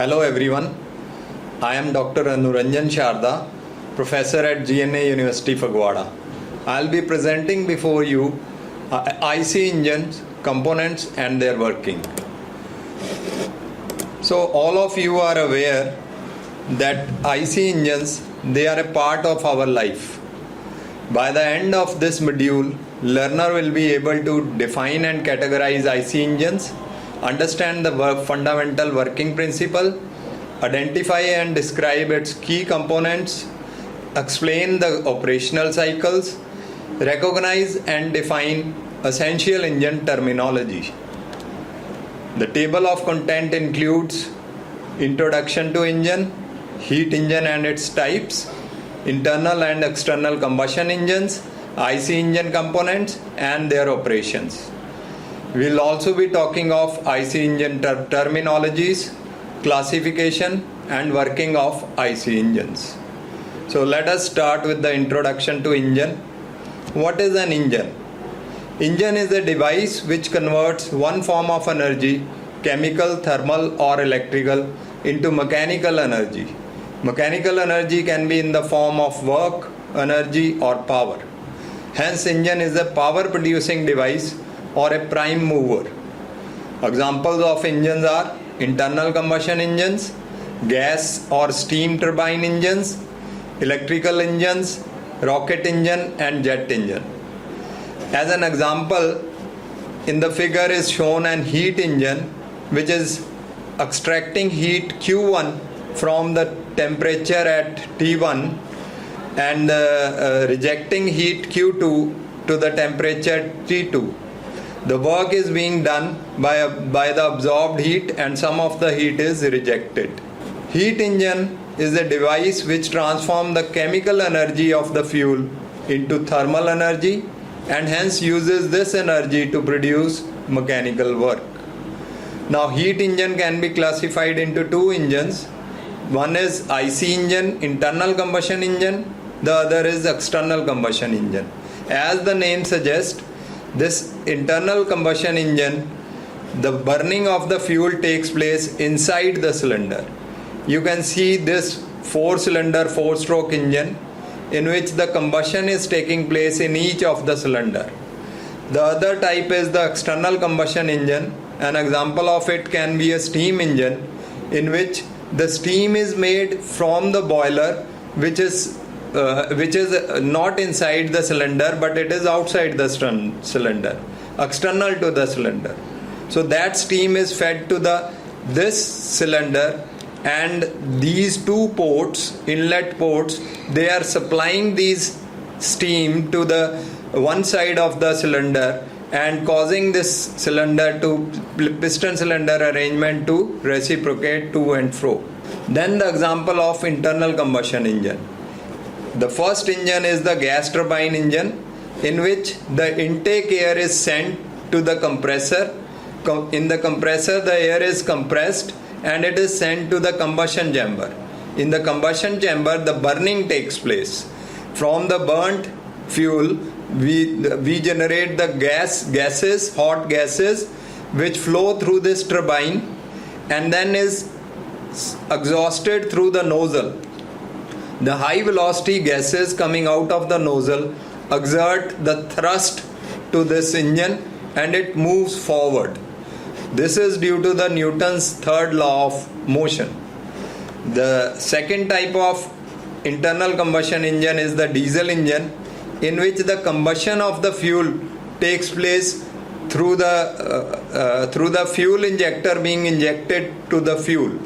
Hello everyone, I am Dr. Anuranjan Sharda, Professor at GNA University Fagwada. I will be presenting before you IC engines, components and their working. So all of you are aware that IC engines, they are a part of our life. By the end of this module, learner will be able to define and categorize IC engines, understand the fundamental working principle, identify and describe its key components, explain the operational cycles, recognize and define essential engine terminology. The table of content includes introduction to engine, heat engine and its types, internal and external combustion engines, IC engine components and their operations. We will also be talking of IC engine terminologies, classification and working of IC engines. So let us start with the introduction to engine. What is an engine? Engine is a device which converts one form of energy, chemical, thermal or electrical, into mechanical energy. Mechanical energy can be in the form of work, energy or power. Hence, engine is a power producing device or a prime mover. Examples of engines are internal combustion engines, gas or steam turbine engines, electrical engines, rocket engine and jet engine. As an example, in the figure is shown an heat engine which is extracting heat Q1 from the temperature at T1 and rejecting heat Q2 to the temperature T2. The work is being done by the absorbed heat and some of the heat is rejected. Heat engine is a device which transforms the chemical energy of the fuel into thermal energy and hence uses this energy to produce mechanical work. Now heat engine can be classified into two engines. One is IC engine, internal combustion engine. The other is external combustion engine. As the name suggests, this internal combustion engine, the burning of the fuel takes place inside the cylinder. You can see this 4-cylinder 4-stroke engine in which the combustion is taking place in each of the cylinder. The other type is the external combustion engine. An example of it can be a steam engine in which the steam is made from the boiler which is not inside the cylinder but it is outside the cylinder, external to the cylinder. So that steam is fed to this cylinder and these two ports, inlet ports, they are supplying these steam to the one side of the cylinder and causing this piston cylinder arrangement to reciprocate to and fro. Then the example of internal combustion engine. The first engine is the gas turbine engine in which the intake air is sent to the compressor. In the compressor the air is compressed and it is sent to the combustion chamber. In the combustion chamber the burning takes place. From the burnt fuel we generate the hot gases which flow through this turbine and then is exhausted through the nozzle. The high velocity gases coming out of the nozzle exert the thrust to this engine and it moves forward. This is due to the Newton's third law of motion. The second type of internal combustion engine is the diesel engine in which the combustion of the fuel takes place through the fuel injector being injected to the fuel.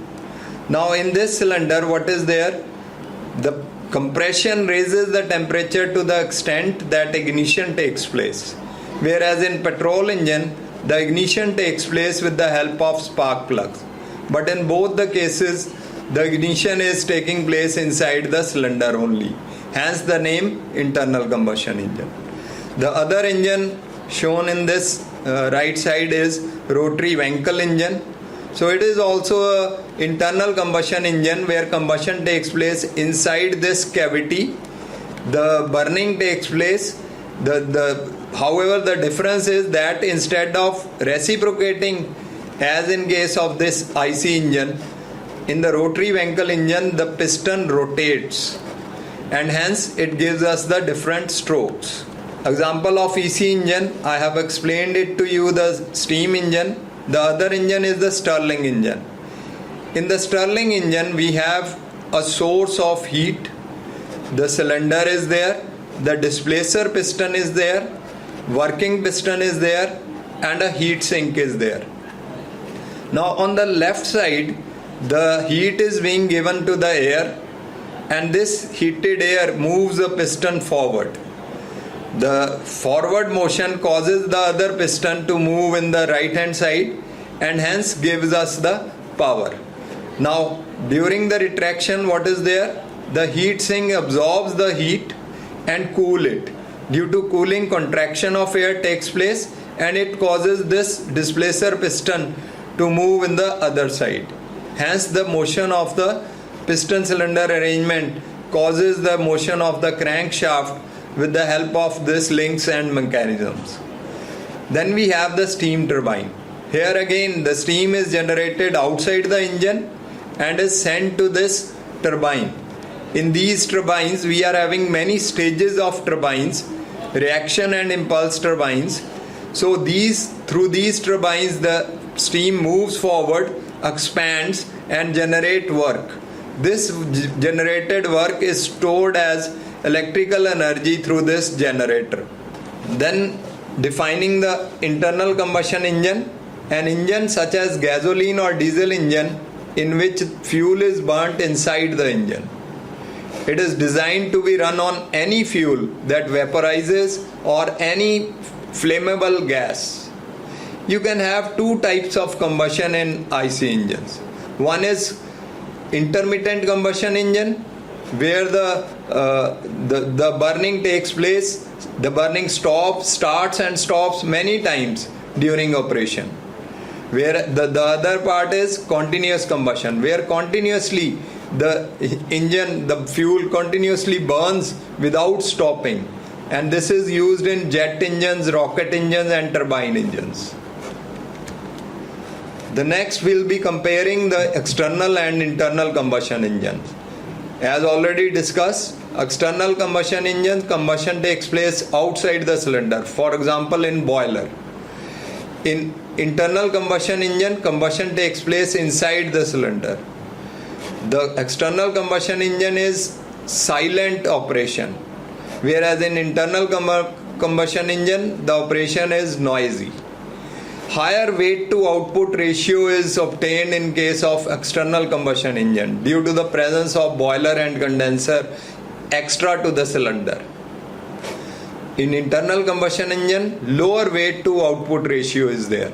Now in this cylinder what is there? The compression raises the temperature to the extent that ignition takes place. Whereas in petrol engine, the ignition takes place with the help of spark plugs. But in both the cases, the ignition is taking place inside the cylinder only. Hence the name internal combustion engine. The other engine shown in this right side is rotary Wankel engine. So it is also an internal combustion engine where combustion takes place inside this cavity. The burning takes place. However, the difference is that instead of reciprocating as in case of this IC engine, in the rotary Wankel engine, the piston rotates and hence it gives us the different strokes. Example of EC engine, I have explained it to you, the steam engine. The other engine is the Stirling engine. In the Stirling engine, we have a source of heat. The cylinder is there, the displacer piston is there, working piston is there, and a heat sink is there. Now on the left side, the heat is being given to the air, and this heated air moves the piston forward. The forward motion causes the other piston to move in the right hand side and hence gives us the power. Now during the retraction, what is there? The heat sink absorbs the heat and cool it. Due to cooling, contraction of air takes place and it causes this displacer piston to move in the other side. Hence the motion of the piston cylinder arrangement causes the motion of the crankshaft with the help of these links and mechanisms. Then we have the steam turbine. Here again the steam is generated outside the engine and is sent to this turbine. In these turbines we are having many stages of turbines, reaction and impulse turbines. So through these turbines the steam moves forward, expands and generate work. This generated work is stored as electrical energy through this generator. Then defining the internal combustion engine, an engine such as gasoline or diesel engine in which fuel is burnt inside the engine. It is designed to be run on any fuel that vaporizes or any flammable gas. You can have two types of combustion in IC engines. One is intermittent combustion engine, where the burning takes place, the burning starts and stops many times during operation. Where the other part is continuous combustion, where continuously the engine, the fuel continuously burns without stopping, and this is used in jet engines, rocket engines and turbine engines. The next we'll be comparing the external and internal combustion engines. As already discussed, external combustion engine combustion takes place outside the cylinder, for example in boiler. In internal combustion engine, combustion takes place inside the cylinder. The external combustion engine is silent operation, whereas in internal combustion engine the operation is noisy. Higher weight to output ratio is obtained in case of external combustion engine due to the presence of boiler and condenser extra to the cylinder. In internal combustion engine, lower weight to output ratio is there.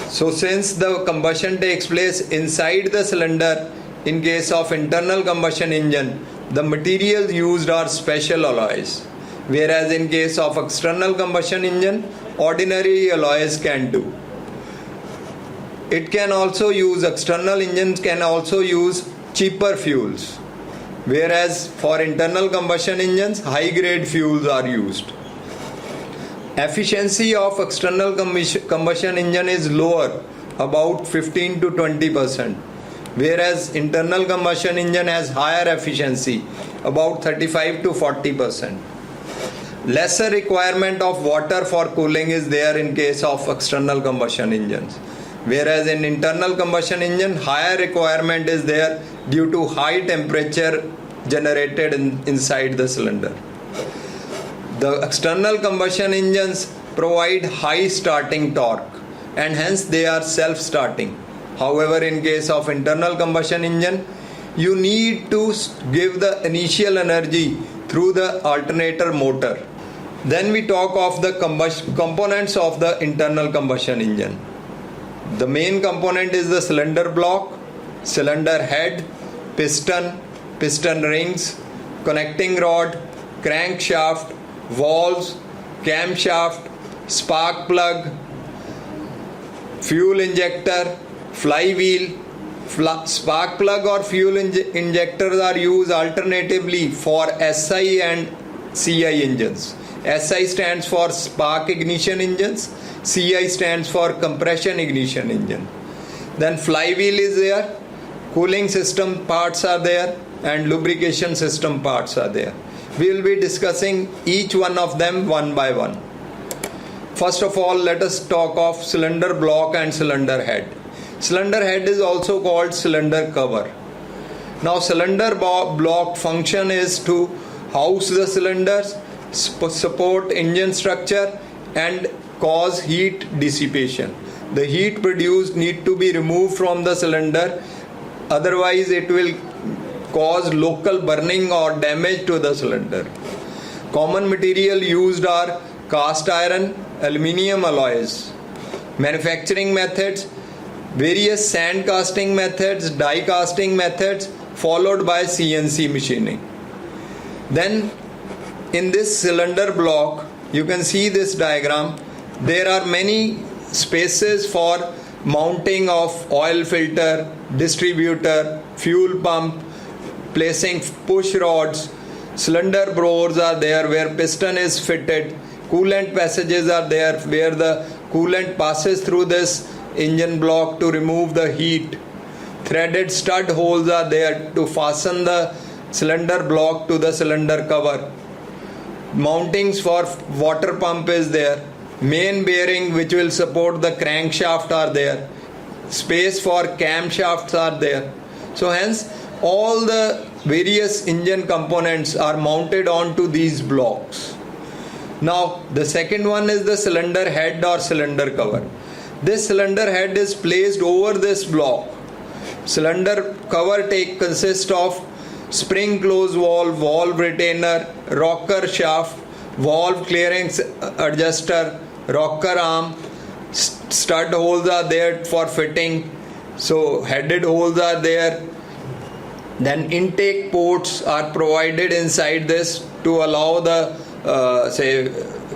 So since the combustion takes place inside the cylinder, in case of internal combustion engine, the materials used are special alloys, whereas in case of external combustion engine, ordinary alloys can do. It can also use, external engines can also use cheaper fuels, whereas for internal combustion engines, high grade fuels are used. Efficiency of external combustion engine is lower, about 15 to 20%, whereas internal combustion engine has higher efficiency, about 35 to 40%. Lesser requirement of water for cooling is there in case of external combustion engines, whereas in internal combustion engine higher requirement is there due to high temperature generated inside the cylinder. The external combustion engines provide high starting torque and hence they are self-starting. However, in case of internal combustion engine, you need to give the initial energy through the alternator motor. Then we talk of the components of the internal combustion engine. The main component is the cylinder block, cylinder head, piston rings, connecting rod, crankshaft, valves, camshaft, spark plug, fuel injector, flywheel. Spark plug or fuel injectors are used alternatively for SI and CI engines. SI stands for spark ignition engines, CI stands for compression ignition engine. Then flywheel is there cooling system parts are there, and lubrication system parts are there. We will be discussing each one of them one by one. First of all, let us talk of cylinder block and cylinder head. Cylinder head is also called cylinder cover. Now, cylinder block function is to house the cylinders, support engine structure, and cause heat dissipation. The heat produced need to be removed from the cylinder, otherwise it will cause local burning or damage to the cylinder. Common material used are cast iron, aluminium alloys. Manufacturing methods: various sand casting methods, die casting methods, followed by CNC machining. Then in this cylinder block, you can see this diagram, there are many spaces for mounting of oil filter, distributor, fuel pump, placing push rods. Cylinder bores are there where piston is fitted. Coolant passages are there where the coolant passes through this engine block to remove the heat. Threaded stud holes are there to fasten the cylinder block to the cylinder cover. Mountings for water pump is there. Main bearing which will support the crankshaft are there. Space for camshafts are there. So hence all the various engine components are mounted onto these blocks. Now the second one is the cylinder head or cylinder cover. This cylinder head is placed over this block. Cylinder cover consists of spring close valve, valve retainer, rocker shaft, valve clearance adjuster, rocker arm. Stud holes are there for fitting, so headed holes are there. Then intake ports are provided inside this to allow the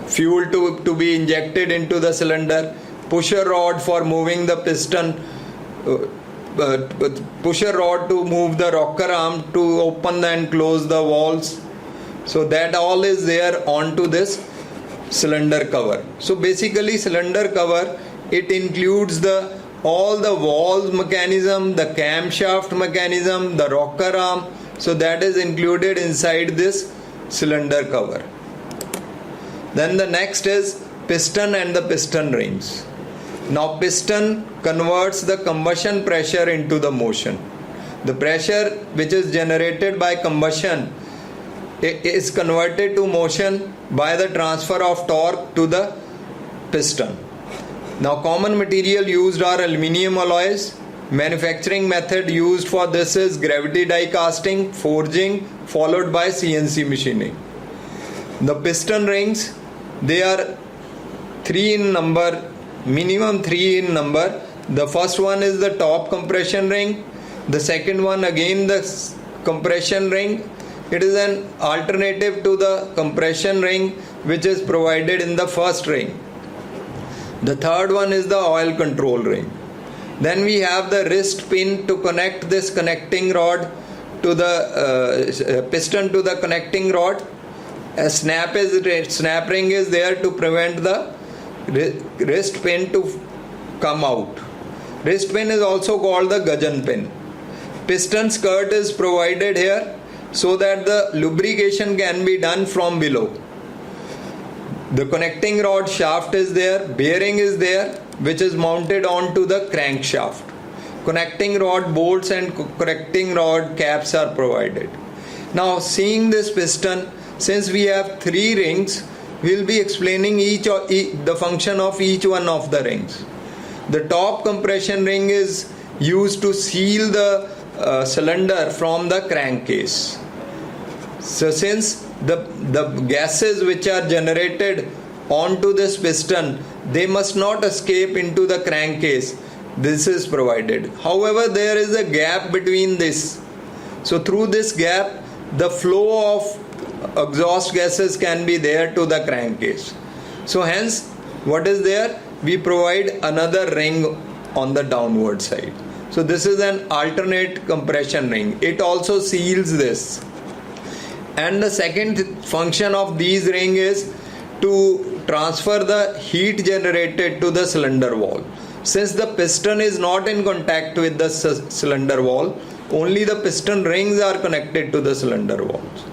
fuel to be injected into the cylinder. Pusher rod for moving the piston, pusher rod to move the rocker arm to open and close the valves. So that all is there onto this cylinder cover. So basically cylinder cover, it includes all the valve mechanism, the camshaft mechanism, the rocker arm. So that is included inside this cylinder cover. Then the next is piston and the piston rings. Now piston converts the combustion pressure into the motion. The pressure which is generated by combustion is converted to motion by the transfer of torque to the piston. Now common material used are aluminium alloys. Manufacturing method used for this is gravity die casting, forging, followed by CNC machining. The piston rings, they are 3 in number, minimum 3 in number. The first one is the top compression ring. The second one again the compression ring. It is an alternative to the compression ring which is provided in the first ring. The third one is the oil control ring. Then we have the wrist pin to connect this connecting rod to the piston to the connecting rod. A snap ring is there to prevent the wrist pin to come out. Wrist pin is also called the gudgeon pin. Piston skirt is provided here so that the lubrication can be done from below. The connecting rod shaft is there, bearing is there, which is mounted onto the crankshaft. Connecting rod bolts and connecting rod caps are provided. Now seeing this piston, since we have 3 rings, we will be explaining the function of each one of the rings. The top compression ring is used to seal the cylinder from the crankcase. So since the gases which are generated onto this piston, they must not escape into the crankcase. This is provided. However, there is a gap between this. So through this gap, the flow of exhaust gases can be there to the crankcase. So hence, what is there? We provide another ring on the downward side. So this is an alternate compression ring. It also seals this. And the second function of these ring is to transfer the heat generated to the cylinder wall. Since the piston is not in contact with the cylinder wall, only the piston rings are connected to the cylinder walls.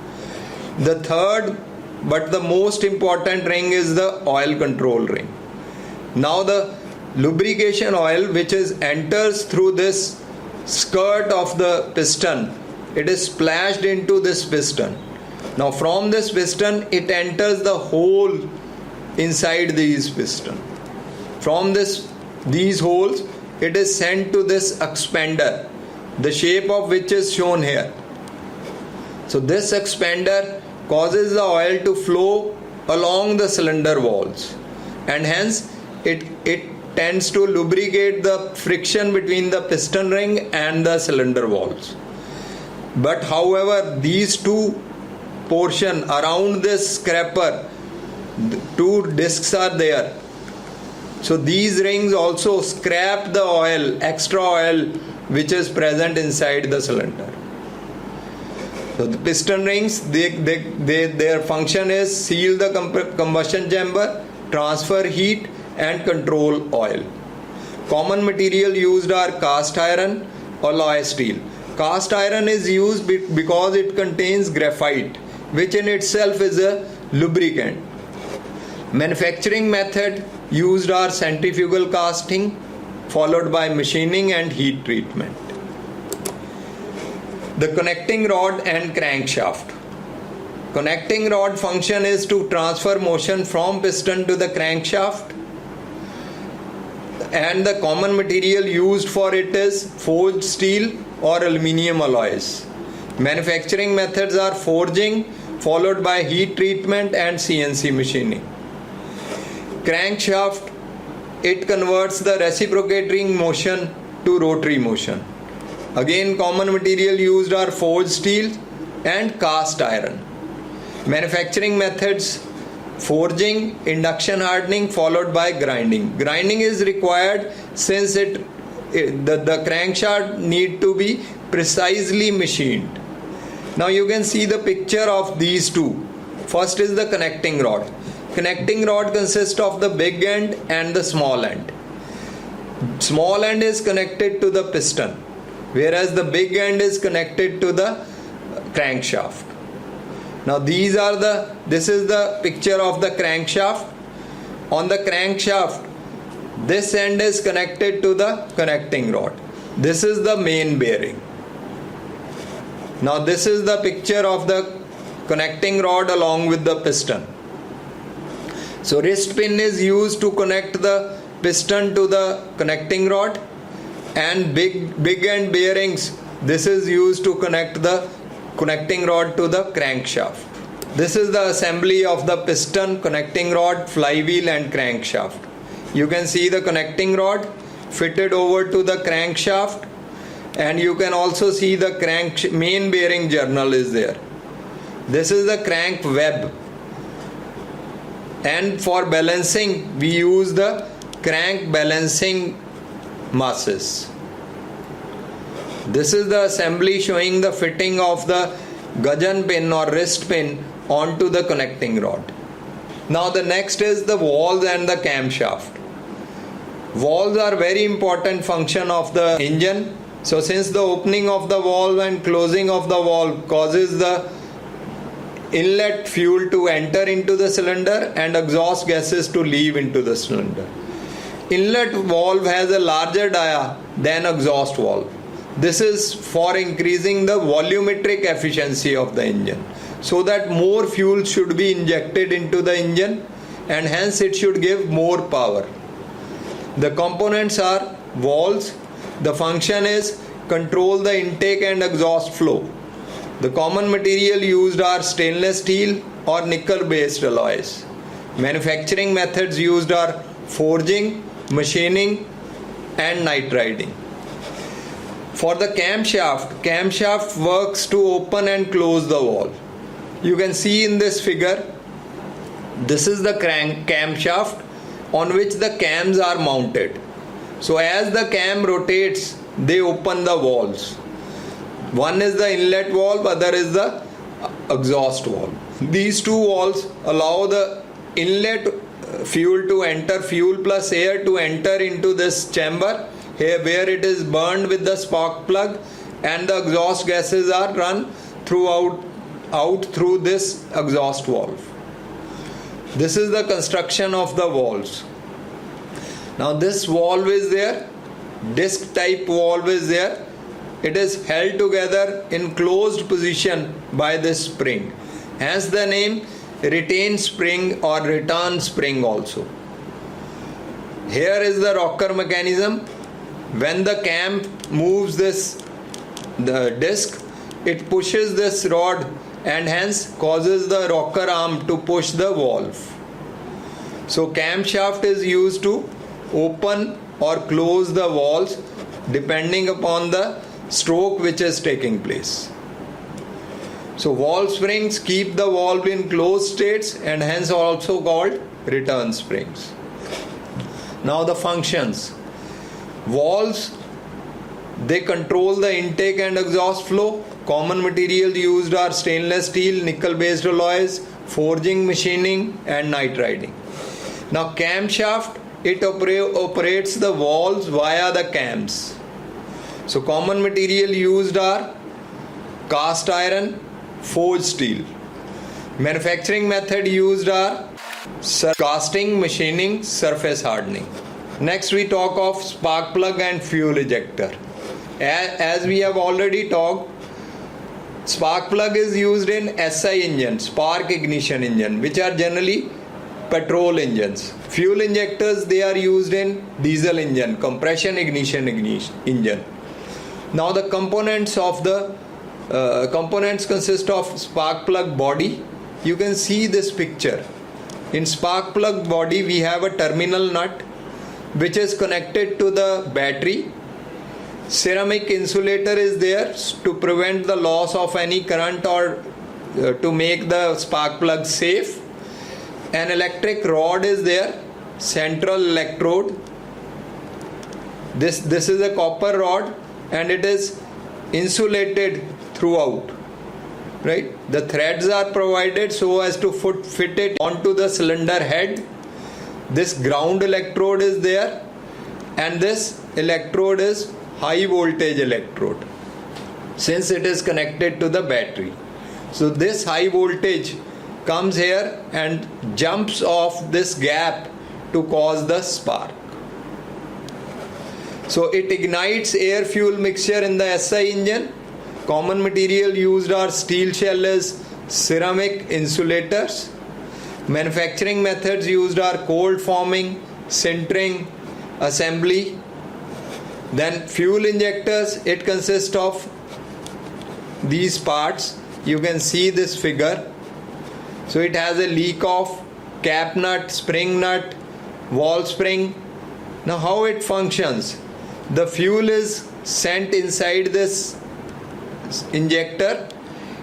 The third but the most important ring is the oil control ring. Now the lubrication oil which enters through this skirt of the piston, it is splashed into this piston. Now from this piston it enters the hole inside these piston. From these holes it is sent to this expander, the shape of which is shown here. So this expander causes the oil to flow along the cylinder walls, and hence it tends to lubricate the friction between the piston ring and the cylinder walls. But however, these two portion around this scraper, two discs are there. So these rings also scrap the oil, extra oil which is present inside the cylinder. So the piston rings, their function is seal the combustion chamber, transfer heat and control oil. Common material used are cast iron, alloy steel. Cast iron is used because it contains graphite, which in itself is a lubricant. Manufacturing method used are centrifugal casting, followed by machining and heat treatment. The connecting rod and crankshaft. Connecting rod function is to transfer motion from piston to the crankshaft, and the common material used for it is forged steel or aluminium alloys. Manufacturing methods are forging, followed by heat treatment and CNC machining. Crankshaft, it converts the reciprocating motion to rotary motion. Again, common material used are forged steel and cast iron. Manufacturing methods: forging, induction hardening, followed by grinding. Grinding is required since the crankshaft need to be precisely machined. Now you can see the picture of these two. First is the connecting rod. Connecting rod consists of the big end and the small end. Small end is connected to the piston, whereas the big end is connected to the crankshaft. Now this is the picture of the crankshaft. On the crankshaft, this end is connected to the connecting rod. This is the main bearing. Now this is the picture of the connecting rod along with the piston. So wrist pin is used to connect the piston to the connecting rod, and big end bearings, this is used to connect the connecting rod to the crankshaft. This is the assembly of the piston, connecting rod, flywheel and crankshaft. You can see the connecting rod fitted over to the crankshaft, and you can also see the main bearing journal is there. This is the crank web, and for balancing we use the crank balancing masses. This is the assembly showing the fitting of the gudgeon pin or wrist pin onto the connecting rod. Now the next is the valves and the camshaft. Valves are very important function of the engine. So since the opening of the valve and closing of the valve causes the inlet fuel to enter into the cylinder and exhaust gases to leave into the cylinder. Inlet valve has a larger dia than exhaust valve. This is for increasing the volumetric efficiency of the engine, so that more fuel should be injected into the engine and hence it should give more power. The components are valves. The function is control the intake and exhaust flow. The common material used are stainless steel or nickel based alloys. Manufacturing methods used are forging, machining and nitriding. For the camshaft works to open and close the valve. You can see in this figure, this is the camshaft on which the cams are mounted. So as the cam rotates, they open the valves. One is the inlet valve, other is the exhaust valve. These two valves allow the inlet fuel to enter, fuel plus air to enter into this chamber here, where it is burned with the spark plug, and the exhaust gases are run out through this exhaust valve. This is the construction of the valves. Now this valve is there, disc type valve is there. It is held together in closed position by this spring. Hence the name retain spring or return spring also. Here is the rocker mechanism. When the cam moves the disc, it pushes this rod and hence causes the rocker arm to push the valve. So camshaft is used to open or close the valves depending upon the stroke which is taking place. So valve springs keep the valve in closed states and hence also called return springs. Now the functions. Valves, they control the intake and exhaust flow. Common materials used are stainless steel, nickel based alloys, forging, machining and night riding. Now camshaft, it operates the valves via the cams. So common material used are cast iron, forged steel. Manufacturing method used are casting, machining, surface hardening. Next we talk of spark plug and fuel ejector. As we have already talked, spark plug is used in SI engine, spark ignition engine, which are generally petrol engines. Fuel injectors, they are used in diesel engine, compression ignition engine. Now the components of the components consist of spark plug body. You can see this picture. In spark plug body we have a terminal nut which is connected to the battery. Ceramic insulator is there to prevent the loss of any current or to make the spark plug safe. An electric rod is there, central electrode. This is a copper rod and it is insulated throughout, right? The threads are provided so as to fit it onto the cylinder head. This ground electrode is there and this electrode is high voltage electrode since it is connected to the battery. So this high voltage comes here and jumps off this gap to cause the spark. So it ignites air fuel mixture in the SI engine. Common material used are steel shell, ceramic insulators. Manufacturing methods used are cold forming, sintering, assembly. Then fuel injectors, it consists of these parts. You can see this figure. So it has a leak off, cap nut, spring nut, valve spring. Now how it functions? The fuel is sent inside this injector.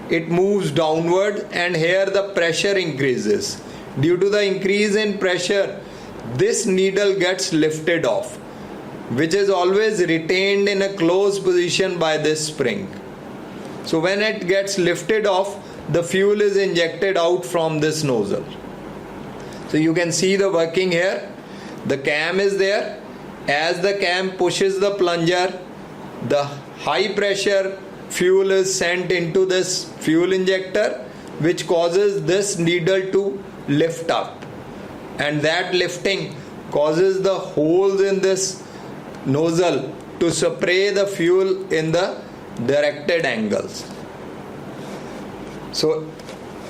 It moves downward and here the pressure increases. Due to the increase in pressure, this needle gets lifted off, which is always retained in a closed position by this spring. So when it gets lifted off, the fuel is injected out from this nozzle. So you can see the working here. The cam is there. As the cam pushes the plunger, the high pressure fuel is sent into this fuel injector, which causes this needle to lift up, and that lifting causes the holes in this nozzle to spray the fuel in the directed angles. So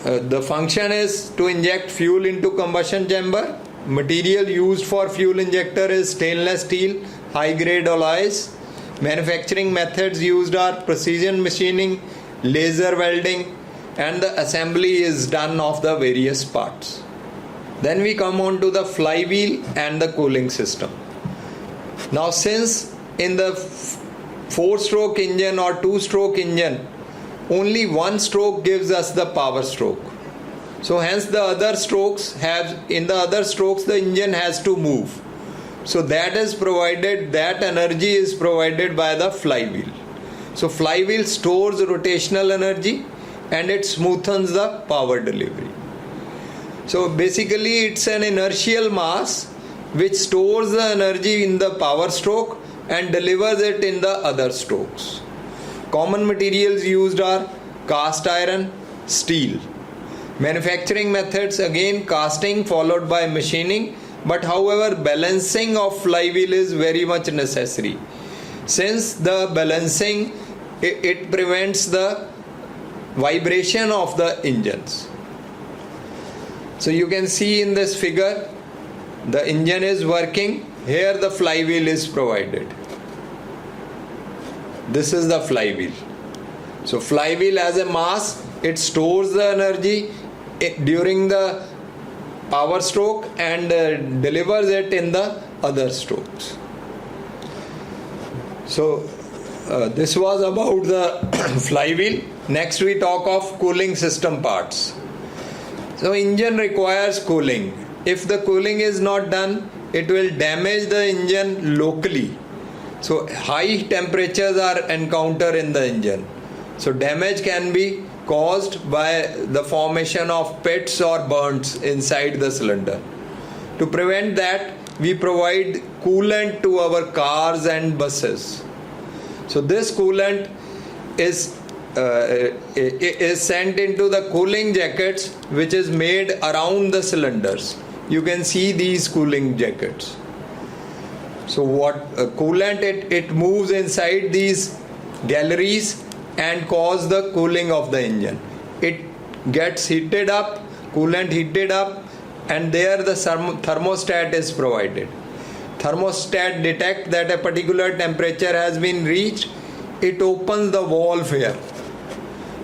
the function is to inject fuel into combustion chamber. Material used for fuel injector is stainless steel, high grade alloys. Manufacturing methods used are precision machining, laser welding, and the assembly is done of the various parts. Then we come on to the flywheel and the cooling system. Now since in the 4-stroke engine or 2-stroke engine, only one stroke gives us the power stroke. So hence the other strokes the engine has to move. So that energy is provided by the flywheel. So flywheel stores rotational energy and it smoothens the power delivery. So basically it's an inertial mass which stores the energy in the power stroke and delivers it in the other strokes. Common materials used are cast iron, steel. Manufacturing methods, again casting followed by machining, but however balancing of flywheel is very much necessary. Since the balancing it prevents the vibration of the engines. So you can see in this figure the engine is working, here the flywheel is provided. This is the flywheel. So flywheel as a mass, it stores the energy during the power stroke and delivers it in the other strokes. So this was about the flywheel. Next we talk of cooling system parts. So engine requires cooling. If the cooling is not done, it will damage the engine locally. So high temperatures are encountered in the engine. So damage can be caused by the formation of pits or burns inside the cylinder. To prevent that, we provide coolant to our cars and buses. So this coolant is sent into the cooling jackets which is made around the cylinders. You can see these cooling jackets. So what coolant it moves inside these galleries and cause the cooling of the engine. It gets heated up, coolant heated up, and there the thermostat is provided. Thermostat detect that a particular temperature has been reached, it opens the valve here.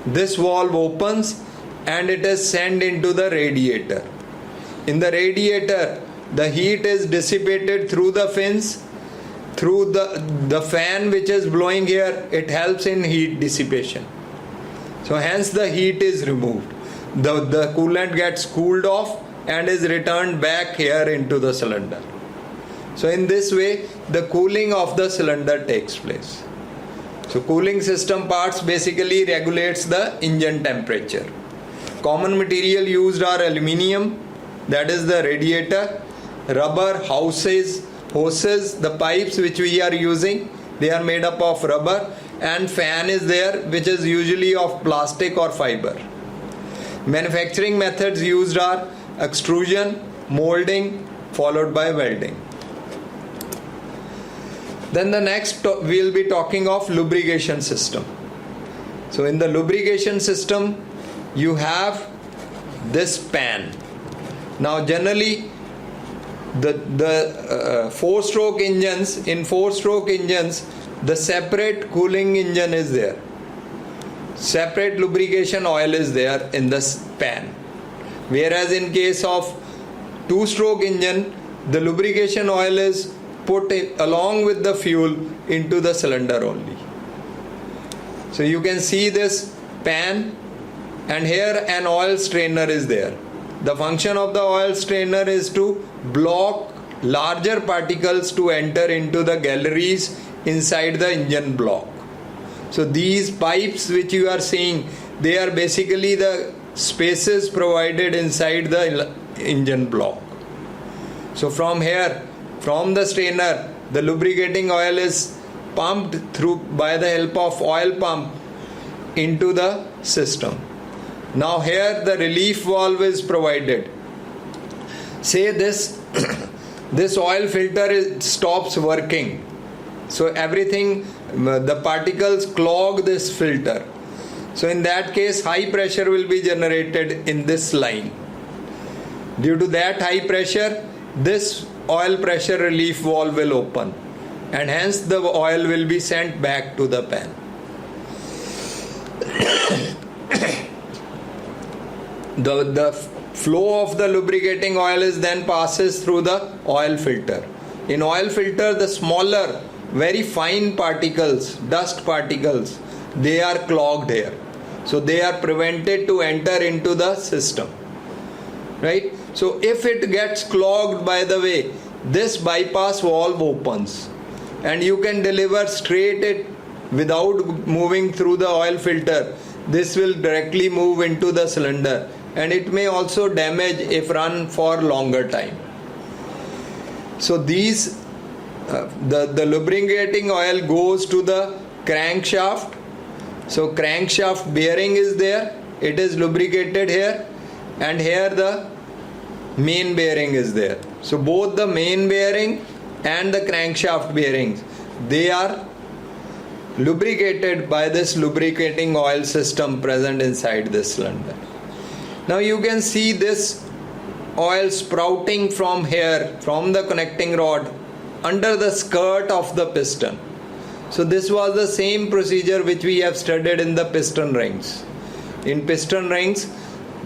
This valve opens and it is sent into the radiator. In the radiator, the heat is dissipated through the fins, through the fan which is blowing here, it helps in heat dissipation. So hence the heat is removed. The coolant gets cooled off and is returned back here into the cylinder. So in this way, the cooling of the cylinder takes place. So cooling system parts basically regulates the engine temperature. Common material used are aluminium, that is the radiator, rubber hoses, the pipes which we are using, they are made up of rubber, and fan is there which is usually of plastic or fiber. Manufacturing methods used are extrusion, molding, followed by welding. Then the next we will be talking of lubrication system. So in the lubrication system you have this pan. Now generally the four-stroke engines, the separate cooling engine is there. Separate lubrication oil is there in this pan. Whereas in case of two-stroke engine, the lubrication oil is put along with the fuel into the cylinder only. So you can see this pan, and here an oil strainer is there. The function of the oil strainer is to block larger particles to enter into the galleries inside the engine block. So these pipes which you are seeing, they are basically the spaces provided inside the engine block. So from here, from the strainer, the lubricating oil is pumped through by the help of oil pump into the system. Now here the relief valve is provided. Say this this oil filter stops working. So everything, the particles clog this filter. So in that case, high pressure will be generated in this line. Due to that high pressure, this oil pressure relief valve will open, and hence the oil will be sent back to the pan. The flow of the lubricating oil is then passes through the oil filter. In oil filter, the smaller, very fine particles, dust particles, they are clogged here. So they are prevented to enter into the system. Right? So if it gets clogged, by the way, this bypass valve opens and you can deliver straight it without moving through the oil filter. This will directly move into the cylinder and it may also damage if run for longer time. So these the lubricating oil goes to the crankshaft. So crankshaft bearing is there, it is lubricated here, and here the main bearing is there. So both the main bearing and the crankshaft bearings, they are lubricated by this lubricating oil system present inside this cylinder. Now you can see this oil sprouting from here, from the connecting rod under the skirt of the piston. So this was the same procedure which we have studied in the piston rings. In piston rings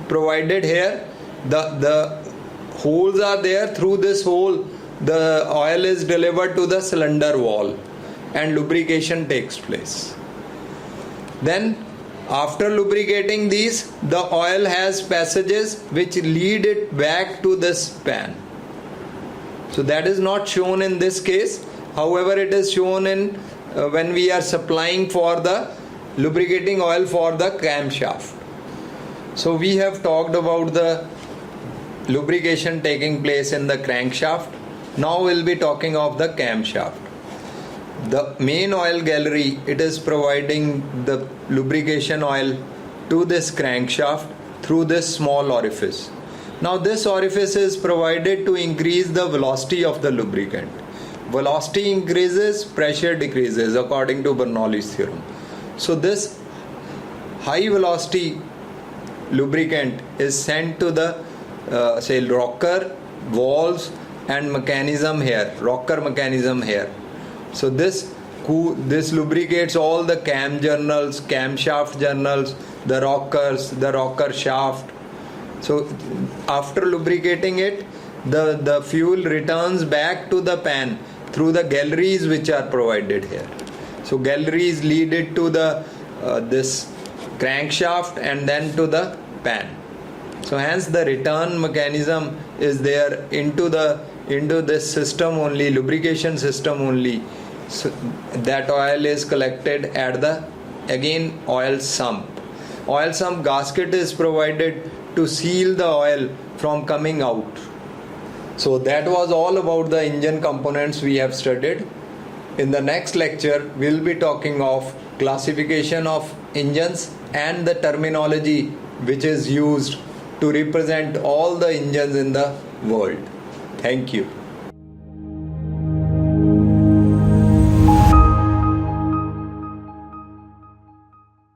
provided here, the holes are there. Through this hole the oil is delivered to the cylinder wall and lubrication takes place. Then after lubricating these, the oil has passages which lead it back to this pan. So that is not shown in this case. However, it is shown in when we are supplying for the lubricating oil for the camshaft. So we have talked about the lubrication taking place in the crankshaft. Now we'll be talking of the camshaft. The main oil gallery, it is providing the lubrication oil to this crankshaft through this small orifice. Now this orifice is provided to increase the velocity of the lubricant. Velocity increases, pressure decreases according to Bernoulli's theorem. So this high velocity lubricant is sent to the rocker, valves and mechanism here, rocker mechanism here. So this lubricates all the cam journals, camshaft journals, the rockers, the rocker shaft. So after lubricating it, the fuel returns back to the pan through the galleries which are provided here. So galleries lead it to the this crankshaft and then to the pan. So hence the return mechanism is there into this system only, lubrication system only. So that oil is collected at the again oil sump. Oil sump gasket is provided to seal the oil from coming out. So that was all about the engine components we have studied. In the next lecture we'll be talking of classification of engines and the terminology which is used to represent all the engines in the world. Thank you.